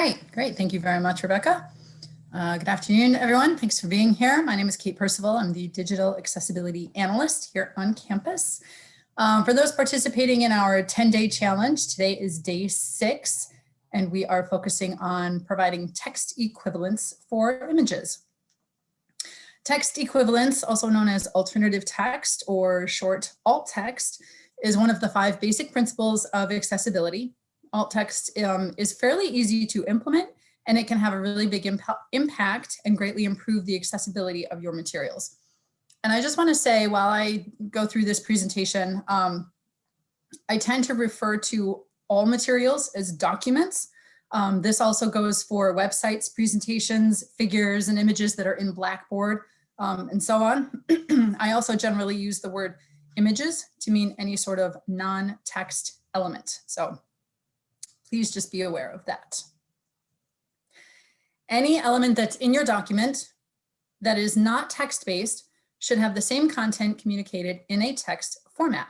right, great. Thank you very much, Rebecca. Good afternoon, everyone. Thanks for being here. My name is Kate Percival. I'm the Digital Accessibility Analyst here on campus. For those participating in our 10-day challenge, today is day 6, and we are focusing on providing text equivalence for images. Text equivalence, also known as alternative text or short alt text, is one of the 5 basic principles of accessibility. Alt text is fairly easy to implement, and it can have a really big impact and greatly improve the accessibility of your materials. And I just want to say, while I go through this presentation, I tend to refer to all materials as documents. This also goes for websites, presentations, figures, and images that are in Blackboard, and so on. I also generally use the word images to mean any sort of non-text element. So please just be aware of that. Any element that's in your document that is not text-based should have the same content communicated in a text format.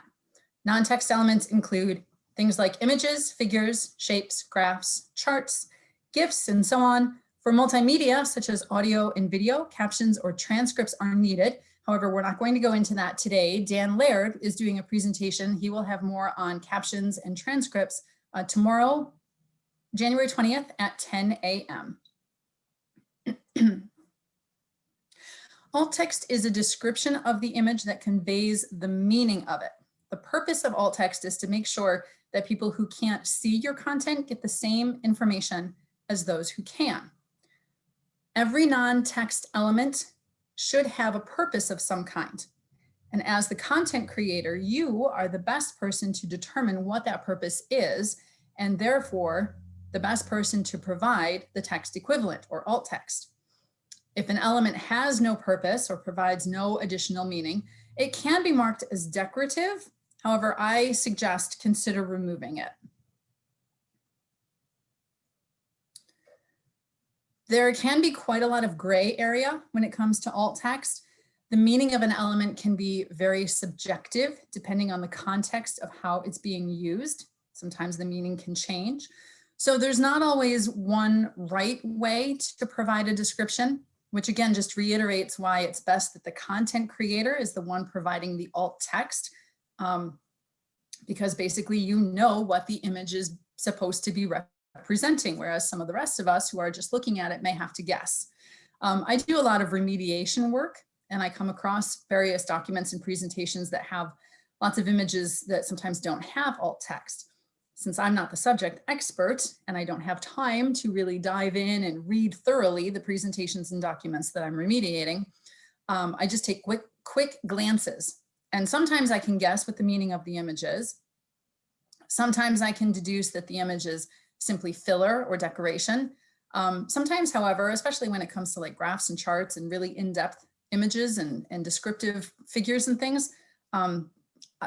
Non-text elements include things like images, figures, shapes, graphs, charts, GIFs, and so on. For multimedia, such as audio and video, captions or transcripts are needed. However, we're not going to go into that today. Dan Laird is doing a presentation. He will have more on captions and transcripts tomorrow, January 20th at 10 a.m. Alt text is a description of the image that conveys the meaning of it. The purpose of alt text is to make sure that people who can't see your content get the same information as those who can. Every non-text element should have a purpose of some kind. And as the content creator, you are the best person to determine what that purpose is, and therefore the best person to provide the text equivalent or alt text. If an element has no purpose or provides no additional meaning, it can be marked as decorative. However, I suggest consider removing it. There can be quite a lot of gray area when it comes to alt text. The meaning of an element can be very subjective depending on the context of how it's being used. Sometimes the meaning can change. So there's not always one right way to provide a description, which again just reiterates why it's best that the content creator is the one providing the alt text, because basically you know what the image is supposed to be representing, whereas some of the rest of us who are just looking at it may have to guess. I do a lot of remediation work, and I come across various documents and presentations that have lots of images that sometimes don't have alt text. Since I'm not the subject expert and I don't have time to really dive in and read thoroughly the presentations and documents that I'm remediating, I just take quick glances. And sometimes I can guess what the meaning of the image is. Sometimes I can deduce that the image is simply filler or decoration. Sometimes, however, especially when it comes to like graphs and charts and really in-depth images and descriptive figures and things,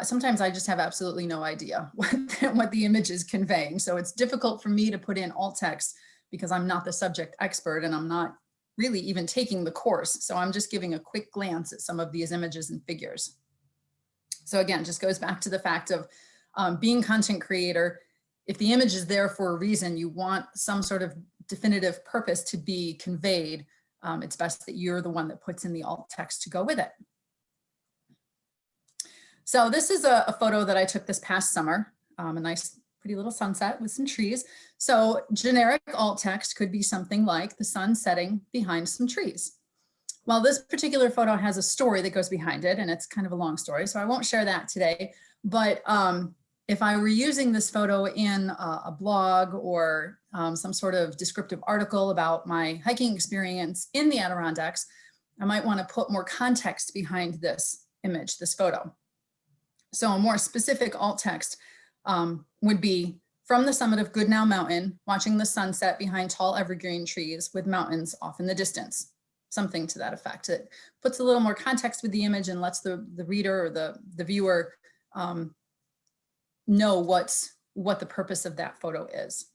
sometimes I just have absolutely no idea what the image is conveying. So it's difficult for me to put in alt text because I'm not the subject expert and I'm not really even taking the course. So I'm just giving a quick glance at some of these images and figures. So again, just goes back to the fact of being content creator. If the image is there for a reason, you want some sort of definitive purpose to be conveyed. It's best that you're the one that puts in the alt text to go with it. So this is a photo that I took this past summer, a nice pretty little sunset with some trees. So generic alt text could be something like the sun setting behind some trees. Well, this particular photo has a story that goes behind it, and it's kind of a long story, so I won't share that today. But if I were using this photo in a blog or some sort of descriptive article about my hiking experience in the Adirondacks, I might want to put more context behind this image, this photo. So a more specific alt text would be from the summit of Goodnow Mountain, watching the sunset behind tall evergreen trees with mountains off in the distance, something to that effect. It puts a little more context with the image and lets the reader or the viewer know what the purpose of that photo is.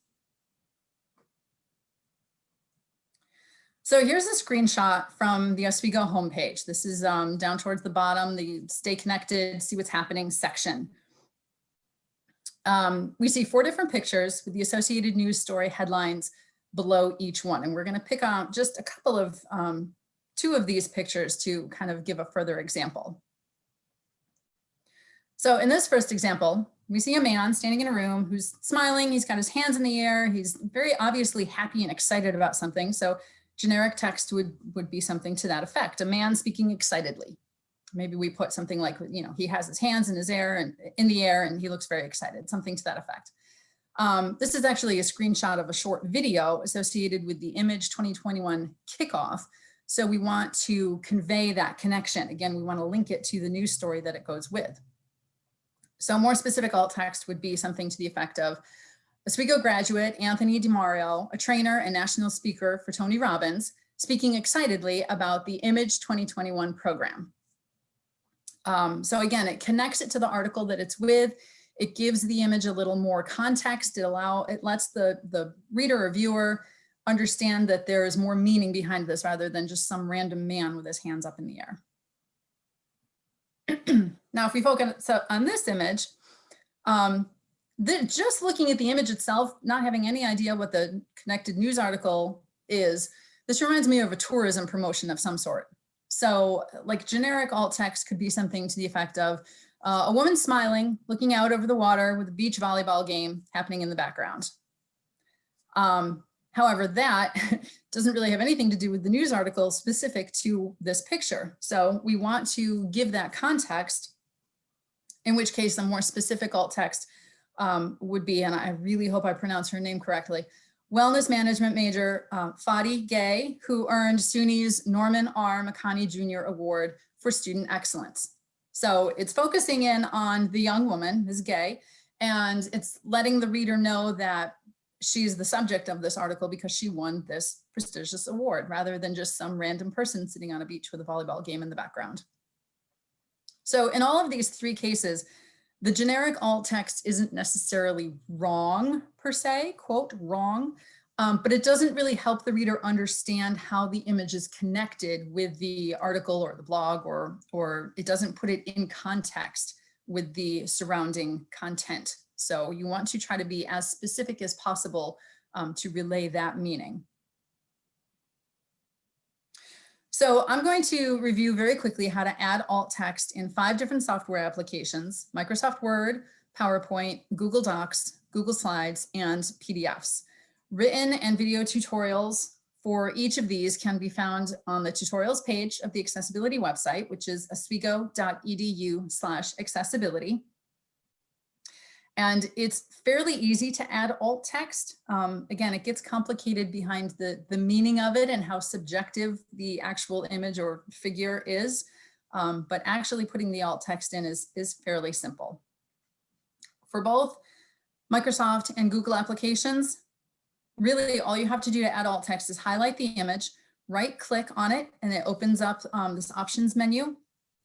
So here's a screenshot from the Oswego homepage. This is down towards the bottom, the Stay Connected, See What's Happening section. We see 4 different pictures with the associated news story headlines below each one. And we're going to pick out just a couple of, two of these pictures to kind of give a further example. So in this first example, we see a man standing in a room who's smiling. He's got his hands in the air. He's very obviously happy and excited about something. So generic text would be something to that effect. A man speaking excitedly. Maybe we put something like, you know, he has his hands in his air and in the air and he looks very excited, something to that effect. This is actually a screenshot of a short video associated with the Image 2021 kickoff. So we want to convey that connection. Again, we want to link it to the news story that it goes with. So more specific alt text would be something to the effect of Oswego graduate Anthony DiMario, a trainer and national speaker for Tony Robbins, speaking excitedly about the Image 2021 program. So again, it connects it to the article that it's with. It gives the image a little more context. It lets the reader or viewer understand that there is more meaning behind this rather than just some random man with his hands up in the air. Now, if we focus on this image, just looking at the image itself, not having any idea what the connected news article is, this reminds me of a tourism promotion of some sort. So like generic alt text could be something to the effect of a woman smiling, looking out over the water with a beach volleyball game happening in the background. However, that doesn't really have anything to do with the news article specific to this picture. So we want to give that context, in which case a more specific alt text would be, and I really hope I pronounce her name correctly, wellness management major Fadi Gay, who earned SUNY's Norman R. McConney Jr. Award for Student Excellence. So it's focusing in on the young woman, Ms. Gay, and it's letting the reader know that she's the subject of this article because she won this prestigious award rather than just some random person sitting on a beach with a volleyball game in the background. So in all of these three cases, the generic alt text isn't necessarily wrong per se, quote, wrong, but it doesn't really help the reader understand how the image is connected with the article or the blog, or it doesn't put it in context with the surrounding content. So you want to try to be as specific as possible to relay that meaning. So I'm going to review very quickly how to add alt text in 5 different software applications: Microsoft Word, PowerPoint, Google Docs, Google Slides, and PDFs. Written and video tutorials for each of these can be found on the tutorials page of the accessibility website, which is oswego.edu/accessibility. And it's fairly easy to add alt text. Again, it gets complicated behind the meaning of it and how subjective the actual image or figure is. But actually putting the alt text in is fairly simple. For both Microsoft and Google applications, really all you have to do to add alt text is highlight the image, right click on it, and it opens up this options menu.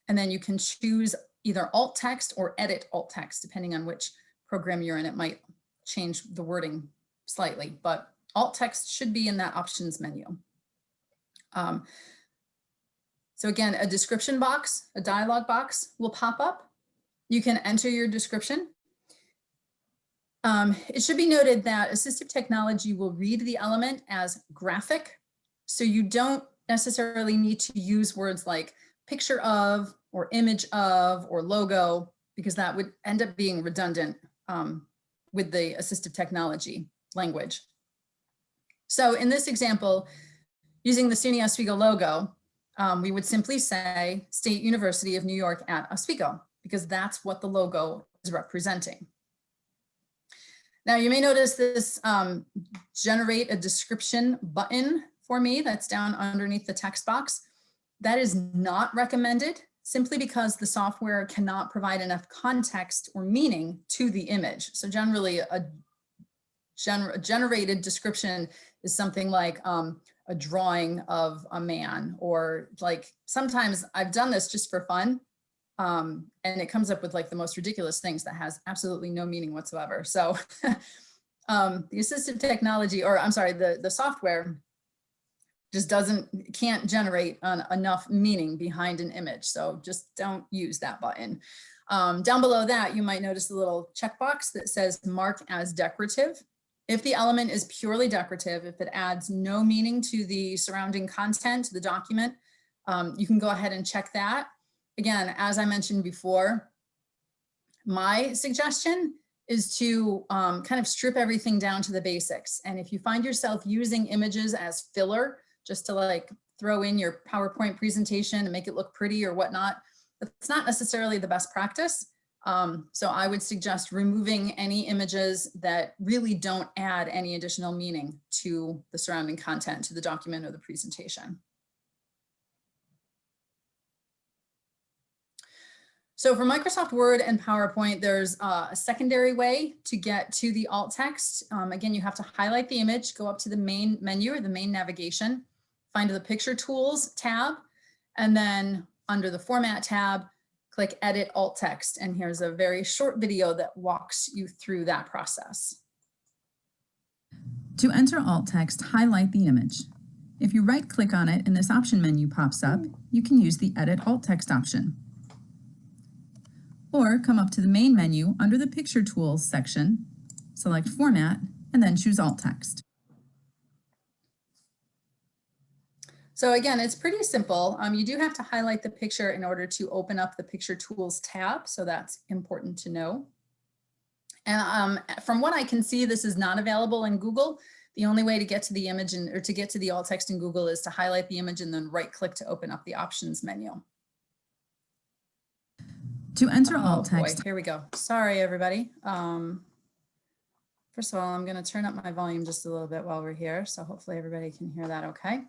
And then you can choose either alt text or edit alt text, depending on which program you're in. It might change the wording slightly, but alt text should be in that options menu. So again, a description box, a dialog box will pop up. You can enter your description. It should be noted that assistive technology will read the element as graphic. So you don't necessarily need to use words like picture of or image of or logo, because that would end up being redundant with the assistive technology language. So in this example, using the SUNY Oswego logo, we would simply say State University of New York at Oswego, because that's what the logo is representing. Now you may notice this generate a description button for me that's down underneath the text box. That is not recommended, simply because the software cannot provide enough context or meaning to the image. So generally a generated description is something like a drawing of a man, or like sometimes I've done this just for fun. And it comes up with like the most ridiculous things that has absolutely no meaning whatsoever. So the assistive technology, or I'm sorry, the software just can't generate enough meaning behind an image. So just don't use that button. Down below that, you might notice a little checkbox that says mark as decorative. If the element is purely decorative, if it adds no meaning to the surrounding content, to the document, you can go ahead and check that. Again, as I mentioned before, my suggestion is to kind of strip everything down to the basics. And if you find yourself using images as filler, just to like throw in your PowerPoint presentation and make it look pretty or whatnot, that's not necessarily the best practice. So I would suggest removing any images that really don't add any additional meaning to the surrounding content, to the document or the presentation. So for Microsoft Word and PowerPoint, there's a secondary way to get to the alt text. Again, you have to highlight the image, go up to the main menu or the main navigation, find the Picture Tools tab, and then under the Format tab, click Edit Alt Text. And here's a very short video that walks you through that process. To enter alt text, highlight the image. If you right-click on it and this option menu pops up, you can use the Edit Alt Text option. Or come up to the main menu under the Picture Tools section, select Format, and then choose Alt Text. So again, it's pretty simple. You do have to highlight the picture in order to open up the Picture Tools tab, so that's important to know. And from what I can see, this is not available in Google. The only way to get to the image or to get to the alt text in Google is to highlight the image and then right-click to open up the options menu. To enter alt text. Boy, here we go. Sorry, everybody. First of all, I'm going to turn up my volume just a little bit while we're here. So hopefully everybody can hear that okay.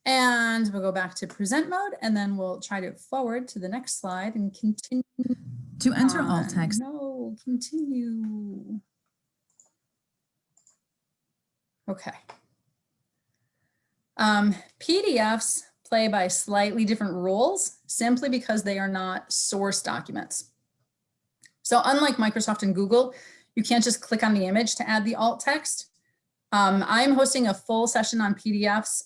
And we'll go back to present mode, and then we'll try to forward to the next slide and continue. To enter alt text. No, continue. Okay. PDFs play by slightly different rules simply because they are not source documents. So unlike Microsoft and Google, you can't just click on the image to add the alt text. I'm hosting a full session on PDFs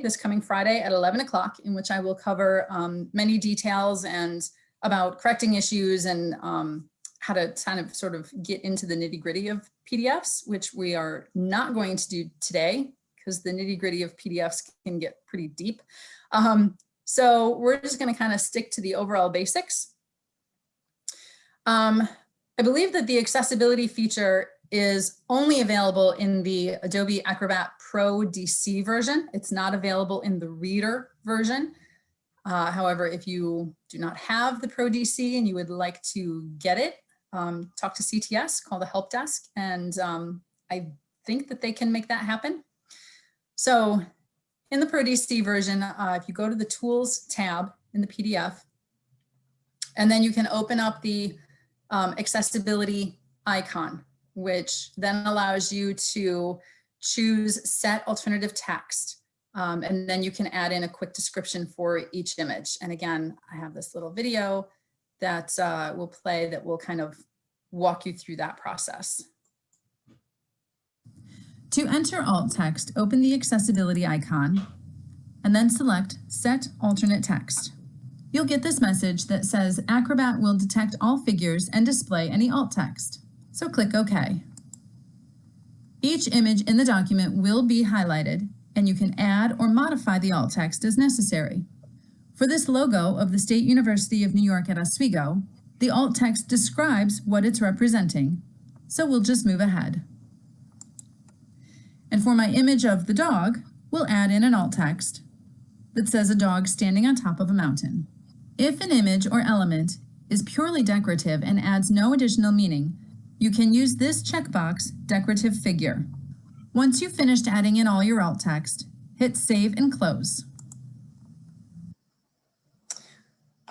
this coming Friday at 11 o'clock, in which I will cover many details and about correcting issues and how to kind of sort of get into the nitty-gritty of PDFs, which we are not going to do today because the nitty-gritty of PDFs can get pretty deep. So we're just going to kind of stick to the overall basics. I believe that the accessibility feature is only available in the Adobe Acrobat Pro DC version. It's not available in the Reader version. However, if you do not have the Pro DC and you would like to get it, talk to CTS, call the help desk, and I think that they can make that happen. So in the Pro DC version, if you go to the Tools tab in the PDF, and then you can open up the accessibility icon, which then allows you to choose Set Alternative Text. And then you can add in a quick description for each image. And again, I have this little video that will play that will kind of walk you through that process. To enter alt text, open the accessibility icon and then select Set Alternate Text. You'll get this message that says Acrobat will detect all figures and display any alt text. So click OK. Each image in the document will be highlighted, and you can add or modify the alt text as necessary. For this logo of the State University of New York at Oswego, the alt text describes what it's representing, so we'll just move ahead. And for my image of the dog, we'll add in an alt text that says a dog standing on top of a mountain. If an image or element is purely decorative and adds no additional meaning, you can use this checkbox, Decorative Figure. Once you've finished adding in all your alt text, hit Save and Close.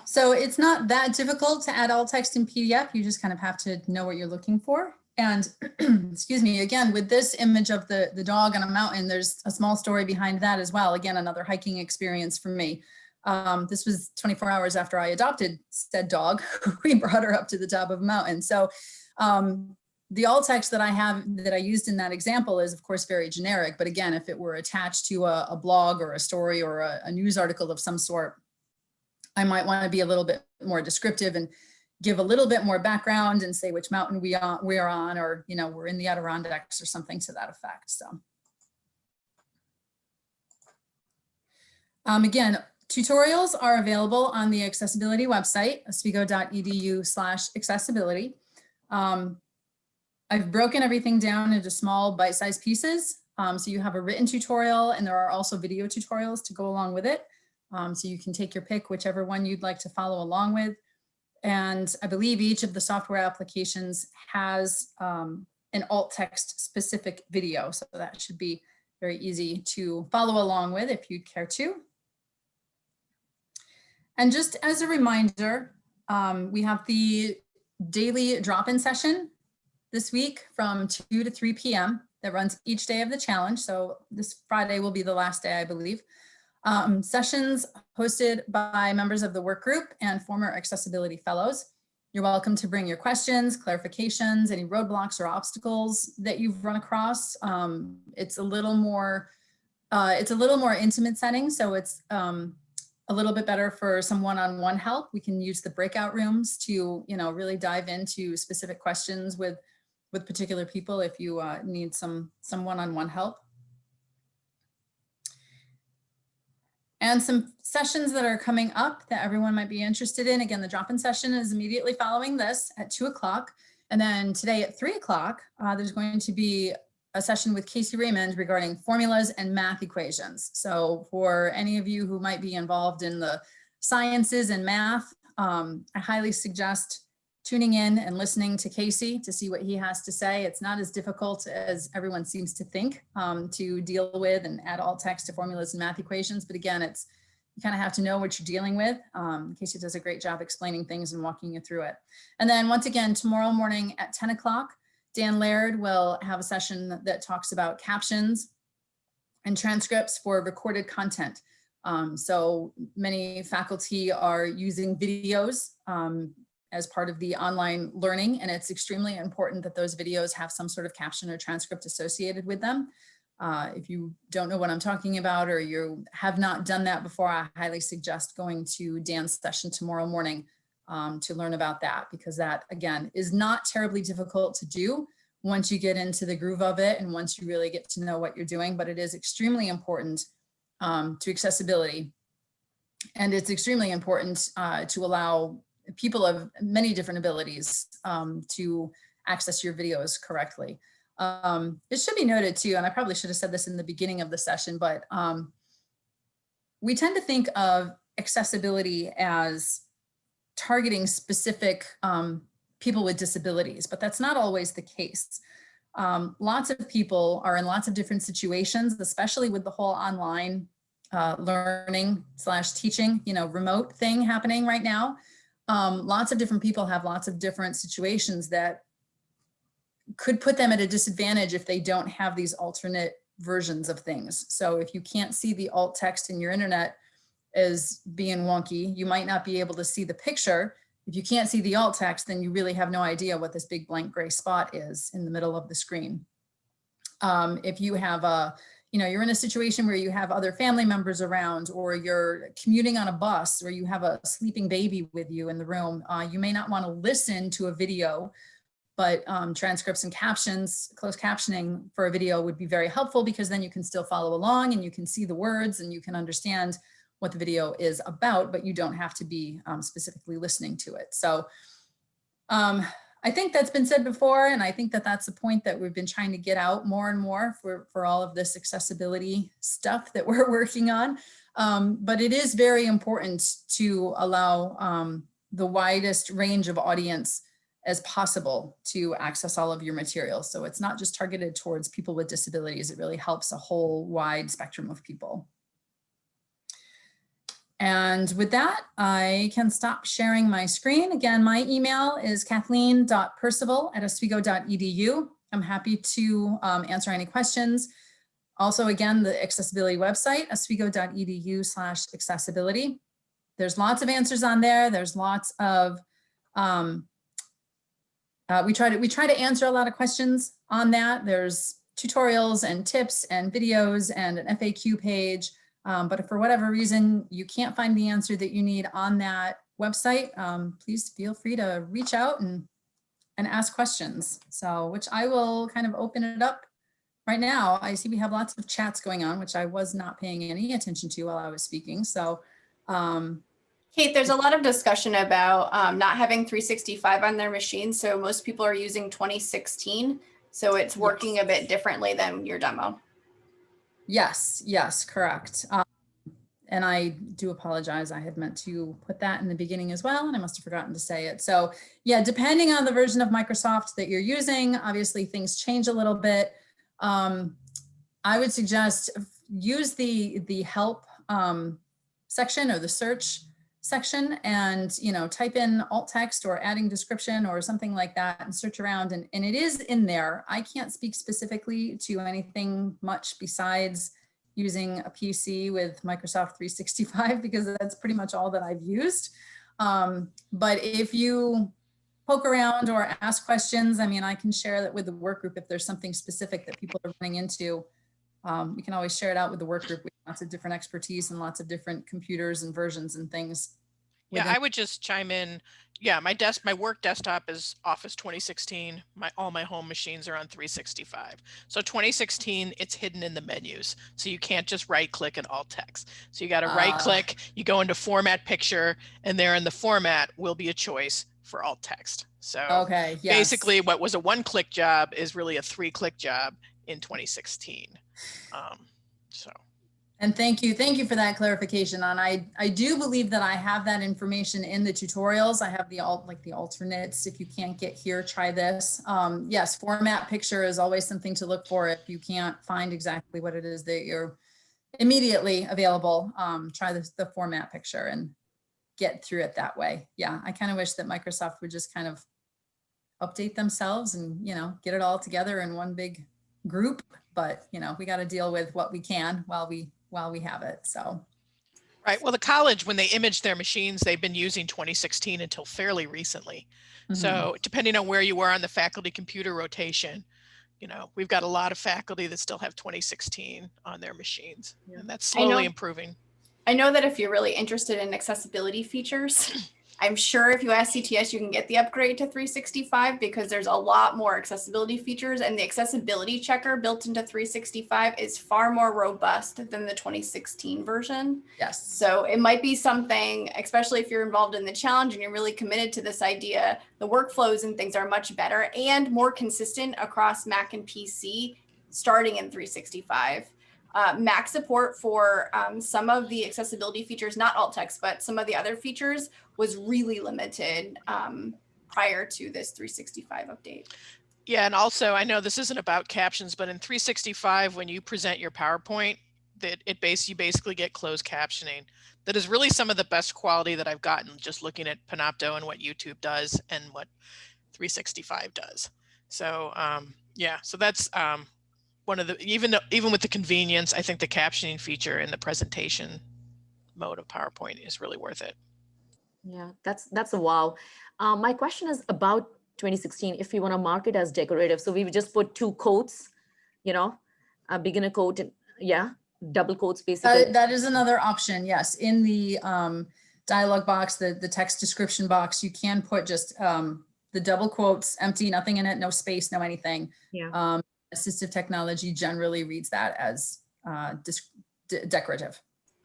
So it's not that difficult to add alt text in PDF. You just kind of have to know what you're looking for. And excuse me, again, with this image of the dog on a mountain, there's a small story behind that as well. Again, another hiking experience for me. This was 24 hours after I adopted said dog. We brought her up to the top of a mountain. So the alt text that I used in that example is of course very generic, but again, if it were attached to a blog or a story or a news article of some sort, I might want to be a little bit more descriptive and give a little bit more background and say which mountain we are on, or, you know, we're in the Adirondacks or something to that effect. So again, tutorials are available on the accessibility website, oswego.edu/accessibility. I've broken everything down into small bite-sized pieces. So you have a written tutorial, and there are also video tutorials to go along with it. So you can take your pick, whichever one you'd like to follow along with. And I believe each of the software applications has an alt text specific video. So that should be very easy to follow along with if you'd care to. And just as a reminder, we have the daily drop-in session this week from 2 to 3 p.m. that runs each day of the challenge. So this Friday will be the last day, I believe. Sessions hosted by members of the work group and former accessibility fellows. You're welcome to bring your questions, clarifications, any roadblocks or obstacles that you've run across. It's a little more intimate setting, so it's a little bit better for some one-on-one help. We can use the breakout rooms to, you know, really dive into specific questions with particular people if you need some one-on-one help. And some sessions that are coming up that everyone might be interested in. Again, the drop-in session is immediately following this at 2 o'clock. And then today at 3 o'clock, there's going to be a session with Casey Raymond regarding formulas and math equations. So for any of you who might be involved in the sciences and math, I highly suggest tuning in and listening to Casey to see what he has to say. It's not as difficult as everyone seems to think to deal with and add alt text to formulas and math equations. But again, you kind of have to know what you're dealing with. Casey does a great job explaining things and walking you through it. And then once again, tomorrow morning at 10 o'clock, Dan Laird will have a session that talks about captions and transcripts for recorded content. So many faculty are using videos as part of the online learning, and it's extremely important that those videos have some sort of caption or transcript associated with them. If you don't know what I'm talking about, or you have not done that before, I highly suggest going to Dan's session tomorrow morning to learn about that, because that, again, is not terribly difficult to do once you get into the groove of it and once you really get to know what you're doing. But it is extremely important to accessibility, and it's extremely important to allow people of many different abilities to access your videos correctly. It should be noted too, and I probably should have said this in the beginning of the session, but we tend to think of accessibility as targeting specific people with disabilities, but that's not always the case. Lots of people are in lots of different situations, especially with the whole online learning / teaching, you know, remote thing happening right now. Lots of different people have lots of different situations that could put them at a disadvantage if they don't have these alternate versions of things. So if you can't see the alt text in your internet as being wonky, you might not be able to see the picture. If you can't see the alt text, then you really have no idea what this big blank gray spot is in the middle of the screen. If you have you're in a situation where you have other family members around, or you're commuting on a bus, or you have a sleeping baby with you in the room, you may not want to listen to a video, but transcripts and captions, closed captioning for a video would be very helpful, because then you can still follow along and you can see the words and you can understand what the video is about, but you don't have to be specifically listening to it. So I think that's been said before, and I think that that's a point that we've been trying to get out more and more for all of this accessibility stuff that we're working on. But it is very important to allow the widest range of audience as possible to access all of your materials. So it's not just targeted towards people with disabilities. It really helps a whole wide spectrum of people. And with that, I can stop sharing my screen. Again, my email is kathleen.percival@oswego.edu. I'm happy to answer any questions. Also, again, the accessibility website, oswego.edu/accessibility. There's lots of answers on there. There's lots of, we try to answer a lot of questions on that. There's tutorials and tips and videos and an FAQ page. But if for whatever reason you can't find the answer that you need on that website, please feel free to reach out and ask questions. So, which I will kind of open it up right now. I see we have lots of chats going on, which I was not paying any attention to while I was speaking. So, Kate, there's a lot of discussion about not having 365 on their machine. So most people are using 2016. So it's working a bit differently than your demo. yes, correct. And I do apologize. I had meant to put that in the beginning as well, and I must have forgotten to say it. So yeah, depending on the version of Microsoft that you're using, obviously things change a little bit. I would suggest use the help section or the search section and, you know, type in alt text or adding description or something like that and search around. And it is in there. I can't speak specifically to anything much besides using a PC with Microsoft 365 because that's pretty much all that I've used. But if you poke around or ask questions, I mean, I can share that with the work group if there's something specific that people are running into. We can always share it out with the work group. We have lots of different expertise and lots of different computers and versions and things. Yeah, I would just chime in. Yeah, my work desktop is Office 2016. All my home machines are on 365. So 2016, it's hidden in the menus. So you can't just right click and alt text. So you got to right click, you go into format picture, and there in the format will be a choice for alt text. So okay, yes. Basically what was a 1-click job is really a 3-click job in 2016. And thank you for that clarification. And I do believe that I have that information in the tutorials. I have the alternates. If you can't get here, try this. Yes, format picture is always something to look for if you can't find exactly what it is that you're immediately available. Try the format picture and get through it that way. Yeah, I kind of wish that Microsoft would just kind of update themselves and, you know, get it all together in one big group. But, you know, we got to deal with what we can while we have it. So. Right. Well, the college, when they image their machines, they've been using 2016 until fairly recently. Mm-hmm. So depending on where you are on the faculty computer rotation, you know, we've got a lot of faculty that still have 2016 on their machines, and that's slowly improving. I know that if you're really interested in accessibility features, I'm sure if you ask CTS, you can get the upgrade to 365 because there's a lot more accessibility features, and the accessibility checker built into 365 is far more robust than the 2016 version. Yes. So it might be something, especially if you're involved in the challenge and you're really committed to this idea, the workflows and things are much better and more consistent across Mac and PC starting in 365. Mac support for some of the accessibility features, not alt text, but some of the other features was really limited prior to this 365 update. Yeah, and also I know this isn't about captions, but in 365, when you present your PowerPoint, you basically get closed captioning. That is really some of the best quality that I've gotten just looking at Panopto and what YouTube does and what 365 does. So yeah, so that's one of the, even with the convenience, I think the captioning feature in the presentation mode of PowerPoint is really worth it. Yeah, that's a wow. My question is about 2016. If we want to mark it as decorative, so we would just put 2 quotes, you know, a beginner quote, and double quotes basically. That is another option. Yes, in the dialog box, the text description box, you can put just the double quotes, empty, nothing in it, no space, no anything. Yeah. Assistive technology generally reads that as decorative.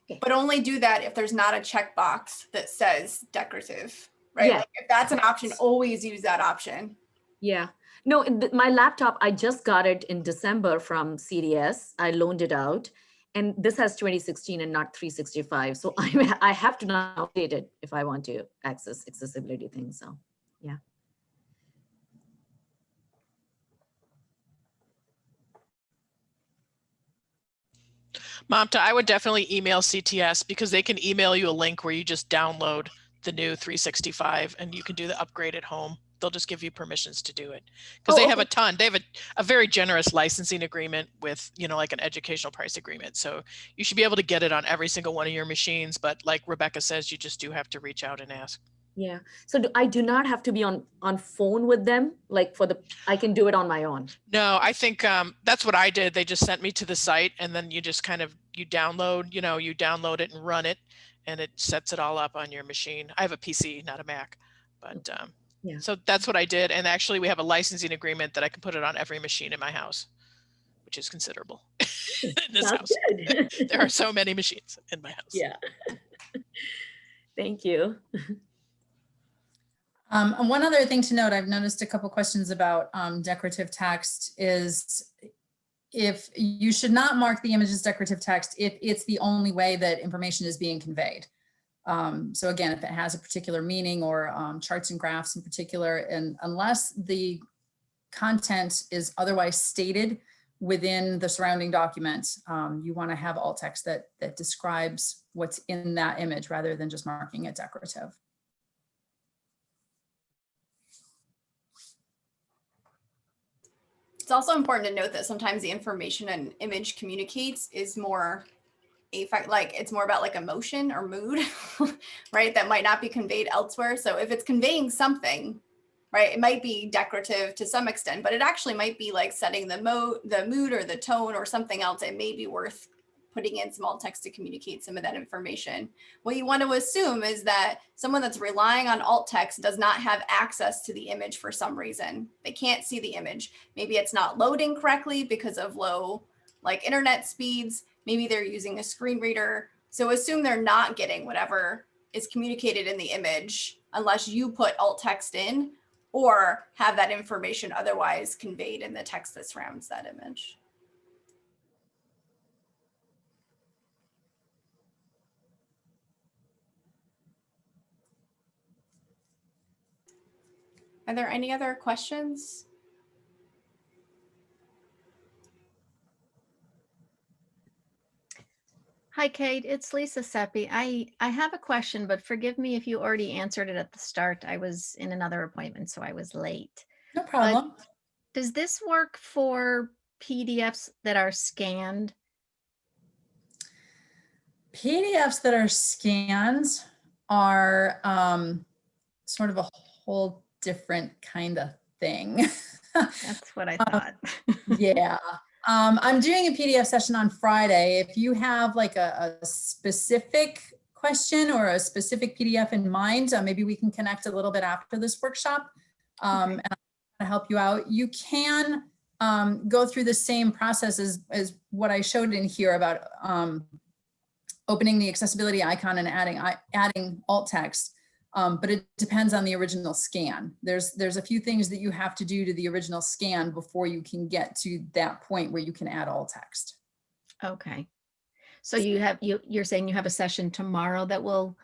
Okay. But only do that if there's not a checkbox that says decorative, right? Yeah. Like if that's an option, always use that option. Yeah. No, my laptop, I just got it in December from CDS. I loaned it out, and this has 2016 and not 365. So I have to now update it if I want to access accessibility things. So yeah. Mamta, I would definitely email CTS because they can email you a link where you just download the new 365 and you can do the upgrade at home. They'll just give you permissions to do it because they have a ton. They have a very generous licensing agreement with, you know, like an educational price agreement. So you should be able to get it on every single one of your machines. But like Rebecca says, you just do have to reach out and ask. Yeah. So I do not have to be on phone with them, like I can do it on my own. No, I think that's what I did. They just sent me to the site and then you just kind of, you download it and run it. and it sets it all up on your machine. I have a PC, not a Mac, but Yeah. so that's what I did. And actually we have a licensing agreement that I can put it on every machine in my house, which is considerable in this Sounds house. good. There are so many machines in my house. Yeah. Thank you. And one other thing to note, I've noticed a couple questions about decorative text is if you should not mark the image as decorative text if it's the only way that information is being conveyed. So again, if it has a particular meaning or charts and graphs in particular, and unless the content is otherwise stated within the surrounding document, you want to have alt text that describes what's in that image rather than just marking it decorative. It's also important to note that sometimes the information an image communicates is more like it's more about like emotion or mood, right? That might not be conveyed elsewhere. So if it's conveying something, right, it might be decorative to some extent, but it actually might be like setting the mood or the tone or something else. It may be worth putting in some alt text to communicate some of that information. What you want to assume is that someone that's relying on alt text does not have access to the image for some reason. They can't see the image. Maybe it's not loading correctly because of low like internet speeds. Maybe they're using a screen reader. So assume they're not getting whatever is communicated in the image unless you put alt text in or have that information otherwise conveyed in the text that surrounds that image. Are there any other questions? Hi, Kate. It's Lisa Seppi. I have a question, but forgive me if you already answered it at the start. I was in another appointment, so I was late. No problem. Does this work for PDFs that are scanned? PDFs that are scanned are sort of a whole different kind of thing. That's what I thought. Yeah. I'm doing a PDF session on Friday. If you have like a specific question or a specific PDF in mind, maybe we can connect a little bit after this workshop and I'll help you out. You can go through the same process as what I showed in here about opening the accessibility icon and adding alt text. But it depends on the original scan. There's a few things that you have to do to the original scan before you can get to that point where you can add alt text. Okay. So you're saying you have a session tomorrow that will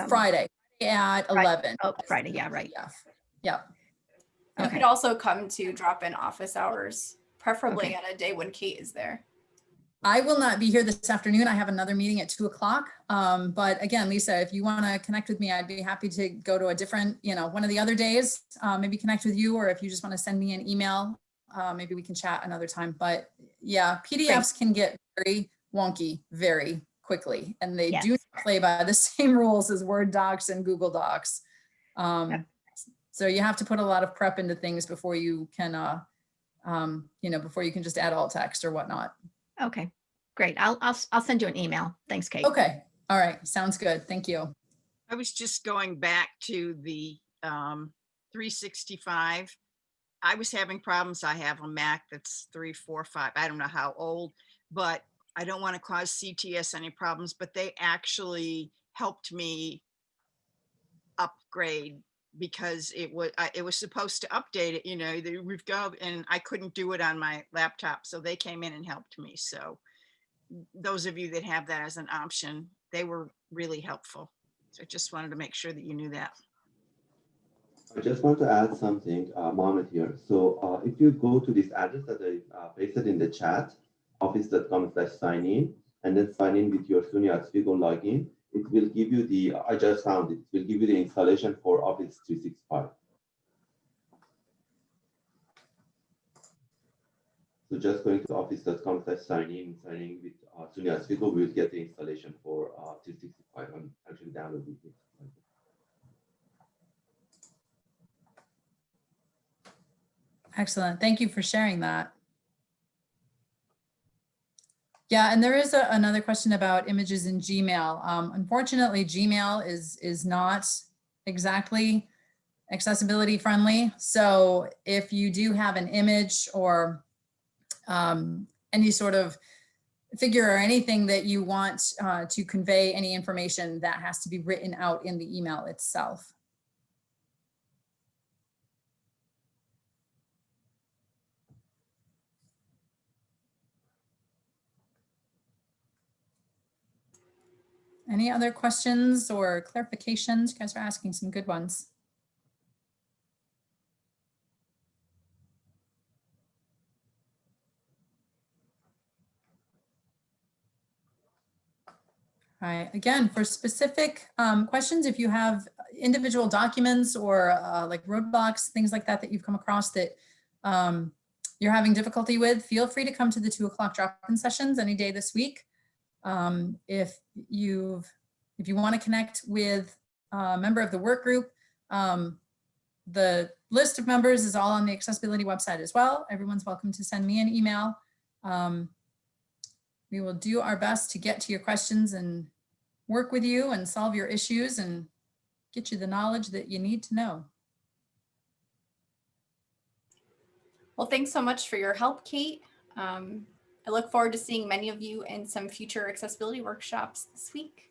Friday at 11. Oh, Friday. Yeah, right. Yeah. You Okay. could also come to drop in office hours, preferably on a day when Kate is there. I will not be here this afternoon. I have another meeting at 2 o'clock. But again, Lisa, if you want to connect with me, I'd be happy to go to a different, one of the other days, maybe connect with you, or if you just want to send me an email, maybe we can chat another time. But yeah, PDFs can get very wonky very quickly, and they do not play by the same rules as Word docs and Google Docs. So you have to put a lot of prep into things before you can, before you can just add alt text or whatnot. Okay, great. I'll send you an email. Thanks, Kate. Okay. All right. Sounds good. Thank you. I was just going back to the 365. I was having problems. I have a Mac that's 3, 4, 5. I don't know how old, but I don't want to cause CTS any problems, but they actually helped me upgrade because it was supposed to update it, we've got, and I couldn't do it on my laptop. So they came in and helped me. So those of you that have that as an option, they were really helpful. So I just wanted to make sure that you knew that. I just want to add something, Mohammed here. So if you go to this address that I pasted in the chat, office.com/sign-in, and then sign in with your SUNY Oswego login, it will give you the, I just found it, will give you the installation for Office 365. So just going to office.com/sign-in, signing with SUNY Oswego, we will get the installation for 365. I'm actually downloading it. Excellent. Thank you for sharing that. Yeah, and there is another question about images in Gmail. Unfortunately, Gmail is not exactly accessibility friendly. So if you do have an image or any sort of figure or anything that you want to convey any information, that has to be written out in the email itself. Any other questions or clarifications? You guys are asking some good ones. All right, again, for specific questions, if you have individual documents or like roadblocks, things like that, that you've come across that you're having difficulty with, feel free to come to the 2 o'clock drop-in sessions any day this week. If you want to connect with a member of the work group, the list of members is all on the accessibility website as well. Everyone's welcome to send me an email. We will do our best to get to your questions and work with you and solve your issues and get you the knowledge that you need to know. Well, thanks so much for your help, Kate. I look forward to seeing many of you in some future accessibility workshops this week.